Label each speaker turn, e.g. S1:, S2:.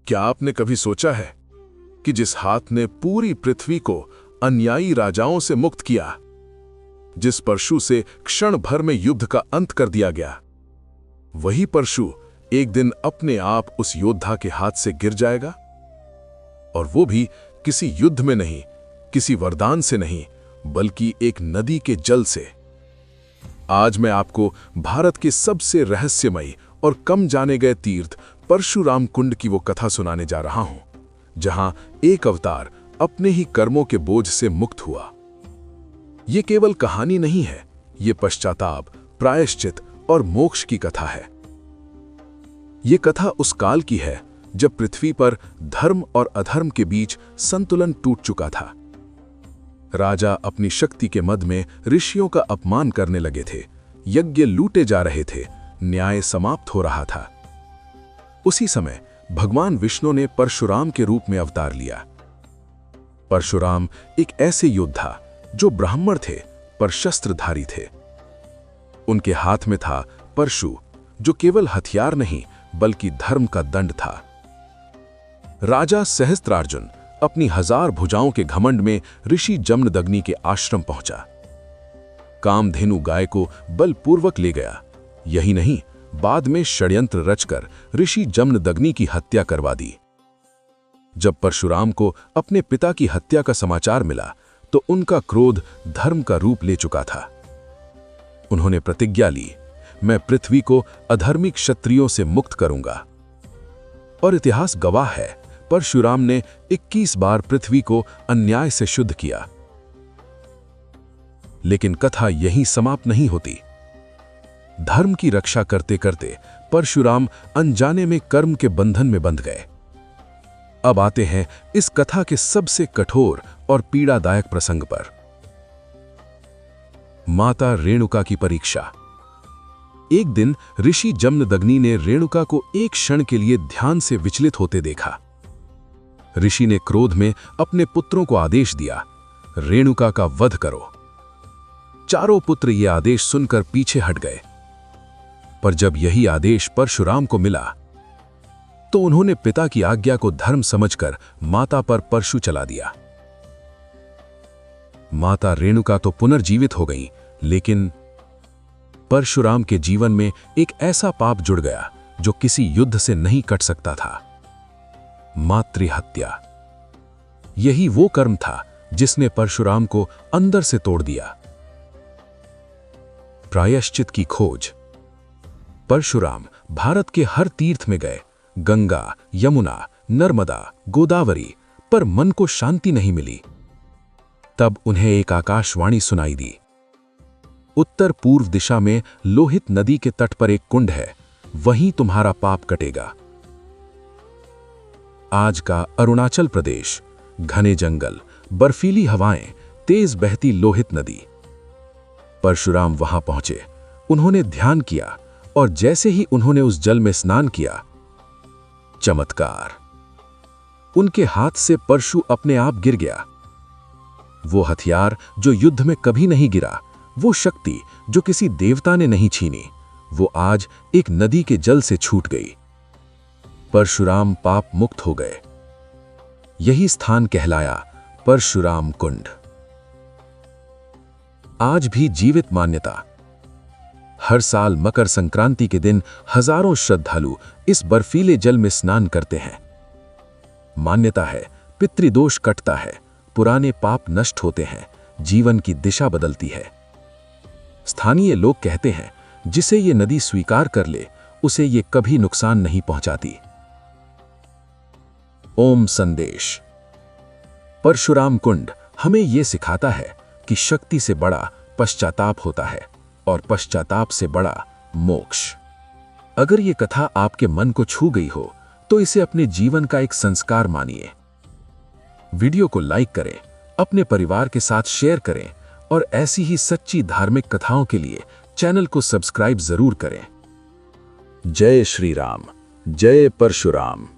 S1: क्या आपने कभी सोचा है कि जिस हाथ ने पूरी पृथ्वी को अन्यायी राजाओं से मुक्त किया, जिस परशु से क्षण भर में युद्ध का अंत कर दिया गया, वही परशु एक दिन अपने आप उस योद्धा के हाथ से गिर जाएगा? और वो भी किसी युद्ध में नहीं, किसी वरदान से नहीं, बल्कि एक नदी के जल से। आज मैं आपको भारत के सबसे रहस्यमयी और कम जाने गए तीर्थ परशुराम कुंड की वो कथा सुनाने जा रहा हूं, जहां एक अवतार अपने ही कर्मों के बोझ से मुक्त हुआ। ये केवल कहानी नहीं है, ये पश्चाताप, प्रायश्चित और मोक्ष की कथा है। ये कथा उस काल की है जब पृथ्वी पर धर्म और अधर्म के बीच संतुलन टूट चुका था। राजा अपनी शक्ति के मद में ऋषियों का अपमान करने लगे थे, यज्ञ लूटे जा रहे थे, न्याय समाप्त हो रहा था। उसी समय भगवान विष्णु ने परशुराम के रूप में अवतार लिया। परशुराम एक ऐसे योद्धा जो ब्राह्मण थे पर शस्त्रधारी थे। उनके हाथ में था परशु, जो केवल हथियार नहीं बल्कि धर्म का दंड था। राजा सहस्त्रार्जुन अपनी 1000 भुजाओं के घमंड में ऋषि जमदग्नि के आश्रम पहुंचा। कामधेनु गाय को बलपूर्वक ले गया। यही नहीं, बाद में षड्यंत्र रचकर ऋषि जमदग्नि की हत्या करवा दी। जब परशुराम को अपने पिता की हत्या का समाचार मिला तो उनका क्रोध धर्म का रूप ले चुका था। उन्होंने प्रतिज्ञा ली, मैं पृथ्वी को अधर्मी क्षत्रियों से मुक्त करूंगा। और इतिहास गवाह है, परशुराम ने 21 बार पृथ्वी को अन्याय से शुद्ध किया। लेकिन कथा यहीं समाप्त नहीं होती। धर्म की रक्षा करते करते परशुराम अनजाने में कर्म के बंधन में बंध गए। अब आते हैं इस कथा के सबसे कठोर और पीड़ादायक प्रसंग पर। माता रेणुका की परीक्षा। एक दिन ऋषि जमदग्नि ने रेणुका को एक क्षण के लिए ध्यान से विचलित होते देखा। ऋषि ने क्रोध में अपने पुत्रों को आदेश दिया, रेणुका का वध करो। चारों पुत्र ये आदेश सुनकर पीछे हट गए। पर जब यही आदेश परशुराम को मिला तो उन्होंने पिता की आज्ञा को धर्म समझकर माता पर परशु चला दिया। माता रेणुका तो पुनर्जीवित हो गई, लेकिन परशुराम के जीवन में एक ऐसा पाप जुड़ गया जो किसी युद्ध से नहीं कट सकता था, मातृहत्या। यही वो कर्म था जिसने परशुराम को अंदर से तोड़ दिया। प्रायश्चित की खोज। परशुराम भारत के हर तीर्थ में गए, गंगा, यमुना, नर्मदा, गोदावरी, पर मन को शांति नहीं मिली। तब उन्हें एक आकाशवाणी सुनाई दी, उत्तर पूर्व दिशा में लोहित नदी के तट पर एक कुंड है, वहीं तुम्हारा पाप कटेगा। आज का अरुणाचल प्रदेश, घने जंगल, बर्फीली हवाएं, तेज बहती लोहित नदी। परशुराम वहां पहुंचे, उन्होंने ध्यान किया और जैसे ही उन्होंने उस जल में स्नान किया, चमत्कार, उनके हाथ से परशु अपने आप गिर गया। वो हथियार जो युद्ध में कभी नहीं गिरा, वो शक्ति जो किसी देवता ने नहीं छीनी, वो आज एक नदी के जल से छूट गई। परशुराम पाप मुक्त हो गए। यही स्थान कहलाया परशुराम कुंड। आज भी जीवित मान्यता। हर साल मकर संक्रांति के दिन हजारों श्रद्धालु इस बर्फीले जल में स्नान करते हैं। मान्यता है पितृदोष कटता है, पुराने पाप नष्ट होते हैं, जीवन की दिशा बदलती है। स्थानीय लोग कहते हैं जिसे ये नदी स्वीकार कर ले, उसे ये कभी नुकसान नहीं पहुंचाती। ओम संदेश। परशुराम कुंड हमें यह सिखाता है कि शक्ति से बड़ा पश्चाताप होता है और पश्चाताप से बड़ा मोक्ष। अगर यह कथा आपके मन को छू गई हो तो इसे अपने जीवन का एक संस्कार मानिए। वीडियो को लाइक करें, अपने परिवार के साथ शेयर करें और ऐसी ही सच्ची धार्मिक कथाओं के लिए चैनल को सब्सक्राइब जरूर करें। जय श्री राम, जय परशुराम।